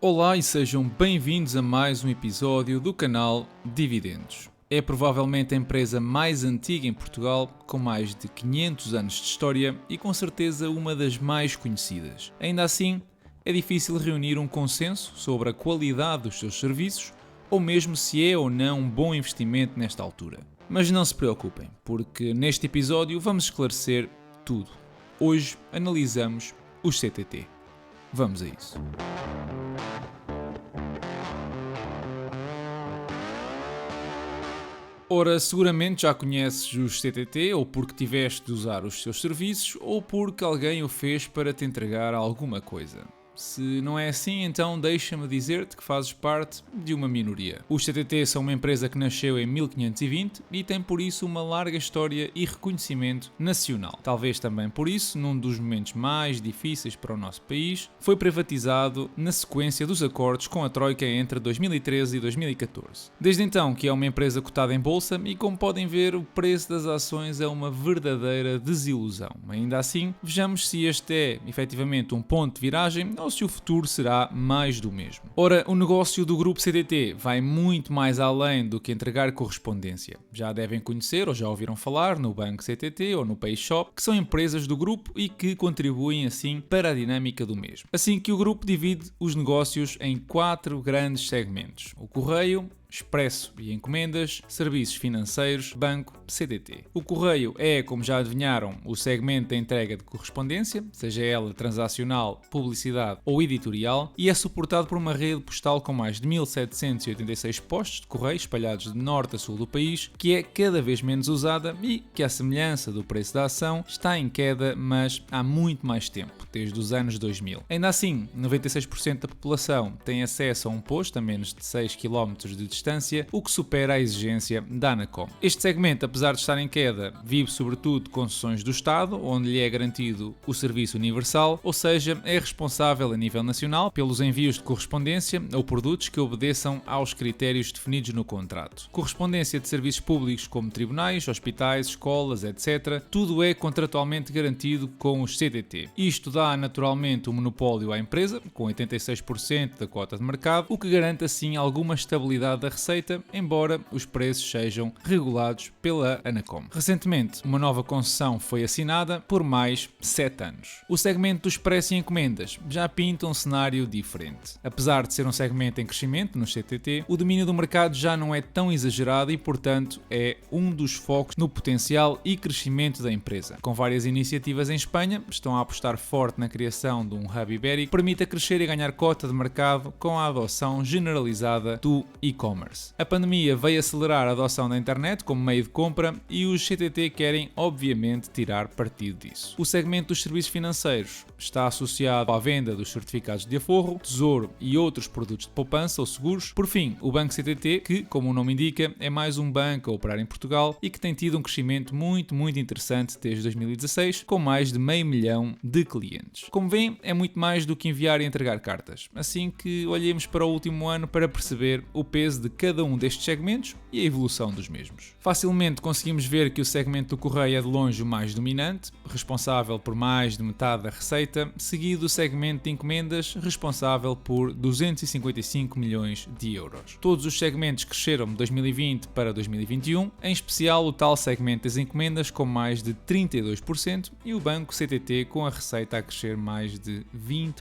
Olá e sejam bem-vindos a mais um episódio do canal Dividendos. É provavelmente a empresa mais antiga em Portugal, com mais de 500 anos de história e com certeza uma das mais conhecidas. Ainda assim, é difícil reunir um consenso sobre a qualidade dos seus serviços ou mesmo se é ou não um bom investimento nesta altura. Mas não se preocupem, porque neste episódio vamos esclarecer tudo. Hoje analisamos os CTT. Vamos a isso. Ora, seguramente já conheces os CTT ou porque tiveste de usar os seus serviços ou porque alguém o fez para te entregar alguma coisa. Se não é assim, então deixa-me dizer-te que fazes parte de uma minoria. Os CTT são uma empresa que nasceu em 1520 e tem por isso uma larga história e reconhecimento nacional. Talvez também por isso, num dos momentos mais difíceis para o nosso país, foi privatizado na sequência dos acordos com a Troika entre 2013 e 2014. Desde então que é uma empresa cotada em bolsa e, como podem ver, o preço das ações é uma verdadeira desilusão. Ainda assim, vejamos se este é efetivamente um ponto de viragem ou se o futuro será mais do mesmo. Ora, o negócio do grupo CTT vai muito mais além do que entregar correspondência. Já devem conhecer ou já ouviram falar no Banco CTT ou no PayShop, que são empresas do grupo e que contribuem assim para a dinâmica do mesmo. Assim que o grupo divide os negócios em 4 grandes segmentos: o correio, expresso e encomendas, serviços financeiros, banco, CTT. O correio é, como já adivinharam, o segmento da entrega de correspondência, seja ela transacional, publicidade ou editorial, e é suportado por uma rede postal com mais de 1786 postos de correio espalhados de norte a sul do país, que é cada vez menos usada e que, à semelhança do preço da ação, está em queda, mas há muito mais tempo, desde os anos 2000. Ainda assim, 96% da população tem acesso a um posto a menos de 6 km de distância, o que supera a exigência da Anacom. Este segmento, apesar de estar em queda, vive sobretudo de concessões do Estado, onde lhe é garantido o serviço universal, ou seja, é responsável a nível nacional pelos envios de correspondência ou produtos que obedeçam aos critérios definidos no contrato. Correspondência de serviços públicos como tribunais, hospitais, escolas, etc., tudo é contratualmente garantido com os CTT. Isto dá naturalmente um monopólio à empresa, com 86% da cota de mercado, o que garante assim alguma estabilidade da receita, embora os preços sejam regulados pela Anacom. Recentemente, uma nova concessão foi assinada por mais 7 anos. O segmento do expresso e encomendas já pinta um cenário diferente. Apesar de ser um segmento em crescimento no CTT, o domínio do mercado já não é tão exagerado e, portanto, é um dos focos no potencial e crescimento da empresa. Com várias iniciativas em Espanha, estão a apostar forte na criação de um hub ibérico que permita crescer e ganhar cota de mercado com a adoção generalizada do e-commerce. A pandemia veio acelerar a adoção da internet como meio de compra e os CTT querem, obviamente, tirar partido disso. O segmento dos serviços financeiros está associado à venda dos certificados de aforro, tesouro e outros produtos de poupança ou seguros. Por fim, o Banco CTT, que, como o nome indica, é mais um banco a operar em Portugal e que tem tido um crescimento muito interessante desde 2016, com mais de 500 mil de clientes. Como veem, é muito mais do que enviar e entregar cartas. Assim que olhemos para o último ano para perceber o peso de cada um destes segmentos e a evolução dos mesmos. Facilmente conseguimos ver que o segmento do correio é de longe o mais dominante, responsável por mais de metade da receita, seguido do segmento de encomendas, responsável por 255 milhões de euros. Todos os segmentos cresceram de 2020 para 2021, em especial o tal segmento das encomendas com mais de 32% e o banco CTT com a receita a crescer mais de 20%.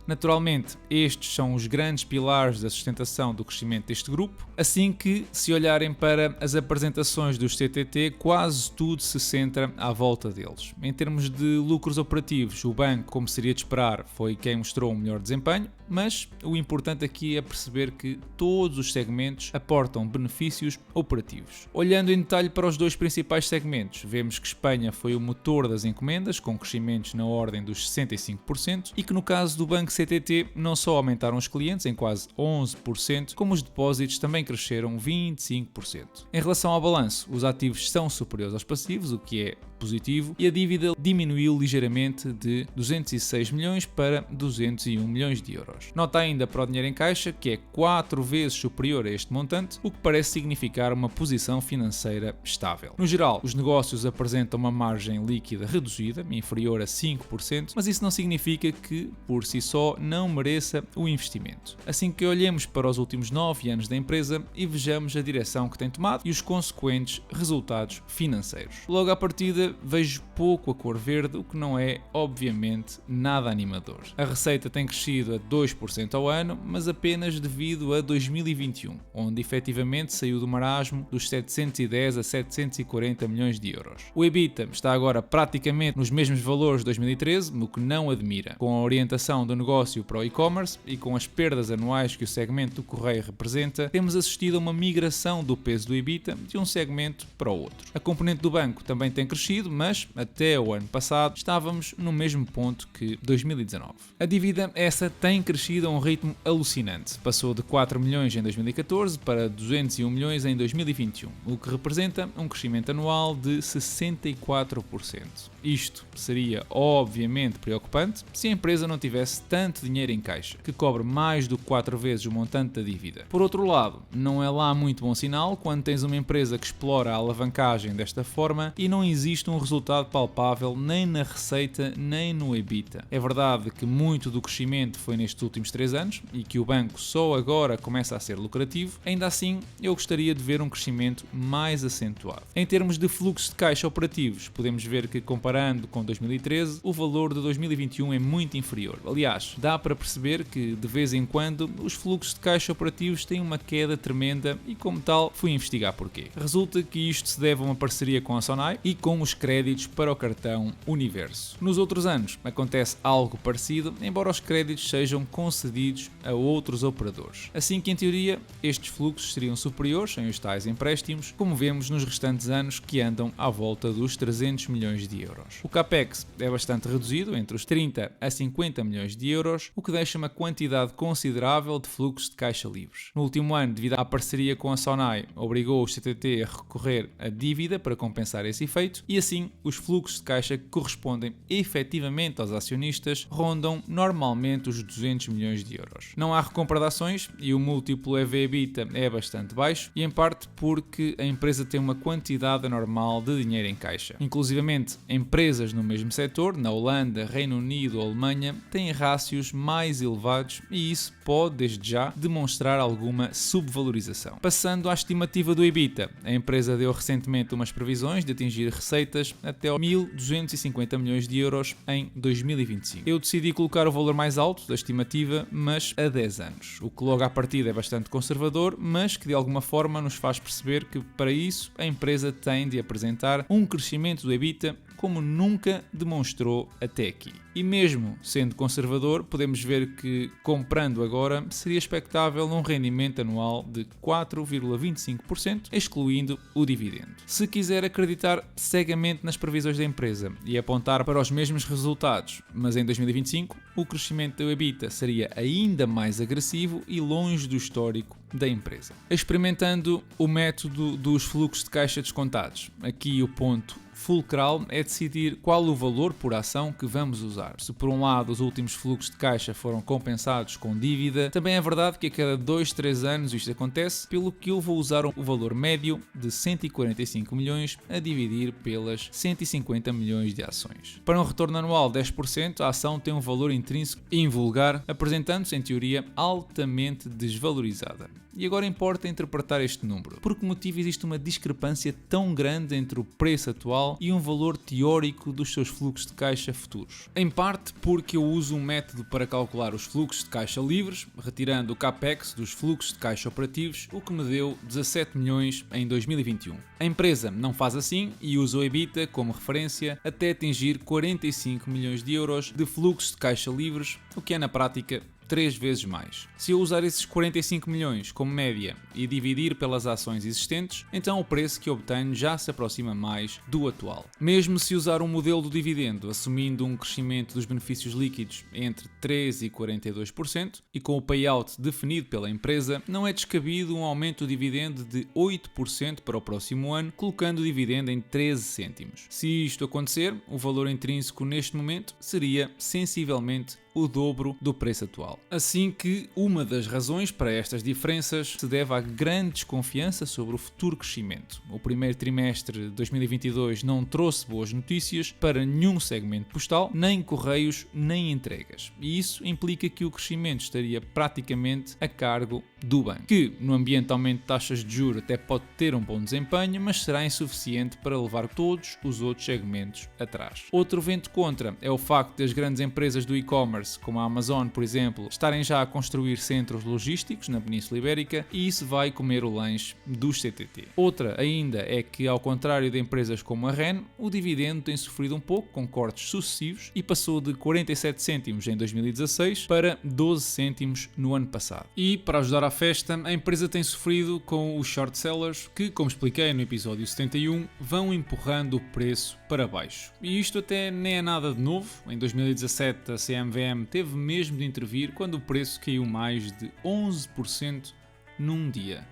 Naturalmente, estes são os grandes pilares da sustentação do crescimento deste grupo, assim que, se olharem para as apresentações dos CTT, quase tudo se centra à volta deles. Em termos de lucros operativos, o banco, como seria de esperar, foi quem mostrou um melhor desempenho, mas o importante aqui é perceber que todos os segmentos aportam benefícios operativos. Olhando em detalhe para os dois principais segmentos, vemos que Espanha foi o motor das encomendas, com crescimentos na ordem dos 65%, e que no caso do Banco CTT não só aumentaram os clientes em quase 11%, como os depósitos também cresceram 25%. Em relação ao balanço, os ativos são superiores aos passivos, o que é positivo e a dívida diminuiu ligeiramente de 206 milhões para 201 milhões de euros. Nota ainda para o dinheiro em caixa que é 4 vezes superior a este montante, o que parece significar uma posição financeira estável. No geral, os negócios apresentam uma margem líquida reduzida, inferior a 5%, mas isso não significa que, por si só, não mereça o investimento. Assim que olhemos para os últimos 9 anos da empresa e vejamos a direção que tem tomado e os consequentes resultados financeiros. Logo à partida, vejo pouco a cor verde, o que não é, obviamente, nada animador. A receita tem crescido a 2% ao ano, mas apenas devido a 2021, onde efetivamente saiu do marasmo dos 710 a 740 milhões de euros. O EBITDA está agora praticamente nos mesmos valores de 2013, o que não admira. Com a orientação do negócio para o e-commerce e com as perdas anuais que o segmento do correio representa, temos assistido a uma migração do peso do EBITDA de um segmento para o outro. A componente do banco também tem crescido, mas até o ano passado estávamos no mesmo ponto que 2019. A dívida essa tem crescido a um ritmo alucinante. Passou de 4 milhões em 2014 para 201 milhões em 2021, o que representa um crescimento anual de 64%. Isto seria obviamente preocupante se a empresa não tivesse tanto dinheiro em caixa, que cobre mais do que 4 vezes o montante da dívida. Por outro lado, não é lá muito bom sinal quando tens uma empresa que explora a alavancagem desta forma e não existe um resultado palpável nem na receita nem no EBITDA. É verdade que muito do crescimento foi nestes últimos 3 anos e que o banco só agora começa a ser lucrativo, ainda assim eu gostaria de ver um crescimento mais acentuado. Em termos de fluxo de caixa operativos, podemos ver que comparando com 2013, o valor de 2021 é muito inferior. Aliás, dá para perceber que de vez em quando os fluxos de caixa operativos têm uma queda tremenda e como tal fui investigar porquê. Resulta que isto se deve a uma parceria com a Sonai e com os créditos para o cartão Universo. Nos outros anos acontece algo parecido, embora os créditos sejam concedidos a outros operadores. Assim que em teoria estes fluxos seriam superiores sem os tais empréstimos, como vemos nos restantes anos que andam à volta dos 300 milhões de euros. O CAPEX é bastante reduzido, entre os 30 a 50 milhões de euros, o que deixa uma quantidade considerável de fluxos de caixa livres. No último ano, devido à parceria com a Sonai, obrigou os CTT a recorrer à dívida para compensar esse efeito e assim os fluxos de caixa que correspondem efetivamente aos acionistas rondam normalmente os 200 milhões de euros. Não há recompra de ações e o múltiplo EV/EBITDA é bastante baixo e em parte porque a empresa tem uma quantidade anormal de dinheiro em caixa. Inclusivamente, empresas no mesmo setor, na Holanda, Reino Unido ou Alemanha, têm rácios mais elevados e isso pode, desde já, demonstrar alguma subvalorização. Passando à estimativa do EBITDA, a empresa deu recentemente umas previsões de atingir receitas até aos 1.250 milhões de euros em 2025. Eu decidi colocar o valor mais alto da estimativa, mas a 10 anos, o que logo à partida é bastante conservador, mas que de alguma forma nos faz perceber que para isso a empresa tem de apresentar um crescimento do EBITDA como nunca demonstrou até aqui. E mesmo sendo conservador, podemos ver que, comprando agora, seria expectável um rendimento anual de 4,25%, excluindo o dividendo. Se quiser acreditar cegamente nas previsões da empresa e apontar para os mesmos resultados, mas em 2025, o crescimento do EBITDA seria ainda mais agressivo e longe do histórico da empresa. Experimentando o método dos fluxos de caixa descontados, aqui o ponto fulcral é decidir qual o valor por ação que vamos usar. Se por um lado os últimos fluxos de caixa foram compensados com dívida, também é verdade que a cada 2-3 anos isto acontece, pelo que eu vou usar o valor médio de 145 milhões a dividir pelas 150 milhões de ações. Para um retorno anual de 10%, a ação tem um valor intrínseco invulgar, apresentando-se em teoria altamente desvalorizada. E agora importa interpretar este número. Por que motivo existe uma discrepância tão grande entre o preço atual e um valor teórico dos seus fluxos de caixa futuros? Em parte porque eu uso um método para calcular os fluxos de caixa livres, retirando o CAPEX dos fluxos de caixa operativos, o que me deu 17 milhões em 2021. A empresa não faz assim e usa o EBITDA como referência até atingir 45 milhões de euros de fluxos de caixa livres, o que é na prática 3 vezes mais. Se eu usar esses 45 milhões como média e dividir pelas ações existentes, então o preço que obtenho já se aproxima mais do atual. Mesmo se usar um modelo do dividendo assumindo um crescimento dos benefícios líquidos entre 13% e 42% e com o payout definido pela empresa, não é descabido um aumento do dividendo de 8% para o próximo ano, colocando o dividendo em 13 cêntimos. Se isto acontecer, o valor intrínseco neste momento seria sensivelmente o dobro do preço atual. Assim que uma das razões para estas diferenças se deve à grande desconfiança sobre o futuro crescimento. O primeiro trimestre de 2022 não trouxe boas notícias para nenhum segmento postal, nem correios, nem entregas. E isso implica que o crescimento estaria praticamente a cargo do banco, que no ambiente de aumento de taxas de juros até pode ter um bom desempenho, mas será insuficiente para levar todos os outros segmentos atrás. Outro vento contra é o facto das grandes empresas do e-commerce, como a Amazon, por exemplo, estarem já a construir centros logísticos na Península Ibérica e isso vai comer o lanche dos CTT. Outra ainda é que, ao contrário de empresas como a REN, o dividendo tem sofrido um pouco com cortes sucessivos e passou de 47 cêntimos em 2016 para 12 cêntimos no ano passado. E, para ajudar à festa, a empresa tem sofrido com os short sellers que, como expliquei no episódio 71, vão empurrando o preço para baixo. E isto até nem é nada de novo. Em 2017 a CMVM teve mesmo de intervir quando o preço caiu mais de 11% num dia.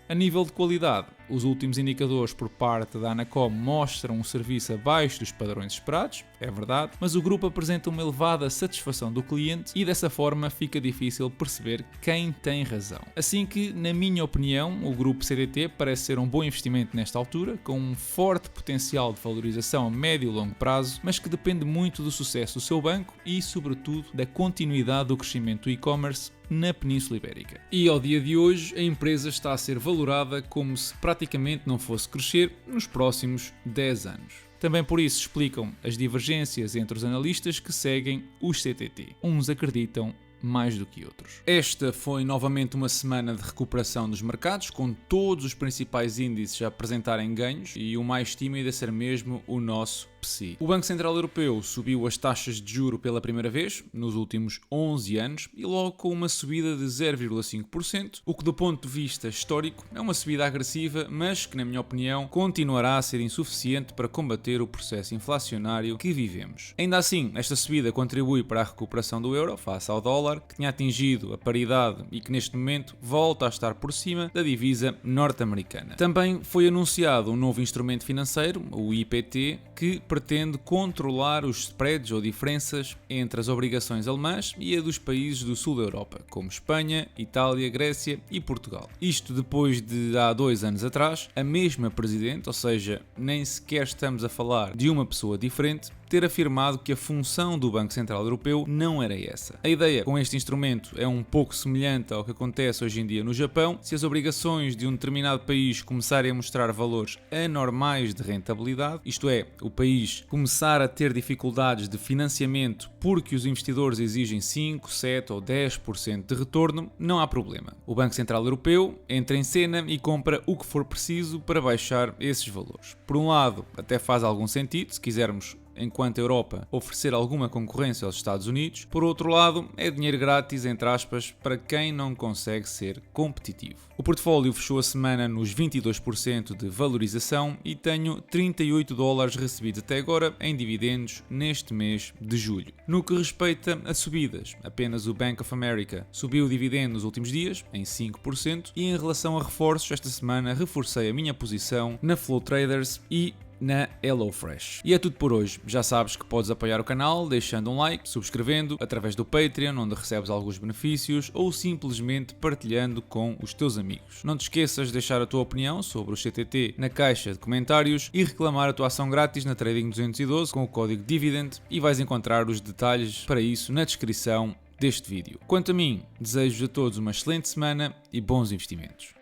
A nível de qualidade, os últimos indicadores por parte da Anacom mostram um serviço abaixo dos padrões esperados, é verdade, mas o grupo apresenta uma elevada satisfação do cliente e dessa forma fica difícil perceber quem tem razão. Assim que, na minha opinião, o grupo CTT parece ser um bom investimento nesta altura, com um forte potencial de valorização a médio e longo prazo, mas que depende muito do sucesso do seu banco e, sobretudo, da continuidade do crescimento do e-commerce na Península Ibérica. E ao dia de hoje, a empresa está a ser valorada como se praticamente não fosse crescer nos próximos 10 anos. Também por isso explicam as divergências entre os analistas que seguem os CTT. Uns acreditam mais do que outros. Esta foi novamente uma semana de recuperação dos mercados, com todos os principais índices a apresentarem ganhos e o mais tímido a ser mesmo o nosso PSI. O Banco Central Europeu subiu as taxas de juro pela primeira vez nos últimos 11 anos e logo com uma subida de 0,5%, o que do ponto de vista histórico é uma subida agressiva, mas que na minha opinião continuará a ser insuficiente para combater o processo inflacionário que vivemos. Ainda assim, esta subida contribui para a recuperação do euro face ao dólar, que tinha atingido a paridade e que neste momento volta a estar por cima da divisa norte-americana. Também foi anunciado um novo instrumento financeiro, o IPT, que pretende controlar os spreads ou diferenças entre as obrigações alemãs e a dos países do sul da Europa, como Espanha, Itália, Grécia e Portugal. Isto depois de, há 2 anos atrás, a mesma Presidente, ou seja, nem sequer estamos a falar de uma pessoa diferente, ter afirmado que a função do Banco Central Europeu não era essa. A ideia com este instrumento é um pouco semelhante ao que acontece hoje em dia no Japão. Se as obrigações de um determinado país começarem a mostrar valores anormais de rentabilidade, isto é, o país começar a ter dificuldades de financiamento porque os investidores exigem 5, 7 ou 10% de retorno, não há problema. O Banco Central Europeu entra em cena e compra o que for preciso para baixar esses valores. Por um lado, até faz algum sentido, se quisermos enquanto Europa oferecer alguma concorrência aos Estados Unidos. Por outro lado, é dinheiro grátis, entre aspas, para quem não consegue ser competitivo. O portfólio fechou a semana nos 22% de valorização e tenho $38 recebidos até agora em dividendos neste mês de julho. No que respeita a subidas, apenas o Bank of America subiu o dividendo nos últimos dias, em 5%, e em relação a reforços, esta semana reforcei a minha posição na Flow Traders e na HelloFresh. E é tudo por hoje. Já sabes que podes apoiar o canal deixando um like, subscrevendo, através do Patreon, onde recebes alguns benefícios, ou simplesmente partilhando com os teus amigos. Não te esqueças de deixar a tua opinião sobre o CTT na caixa de comentários e reclamar a tua ação grátis na Trading 212 com o código DIVIDEND e vais encontrar os detalhes para isso na descrição deste vídeo. Quanto a mim, desejo a todos uma excelente semana e bons investimentos.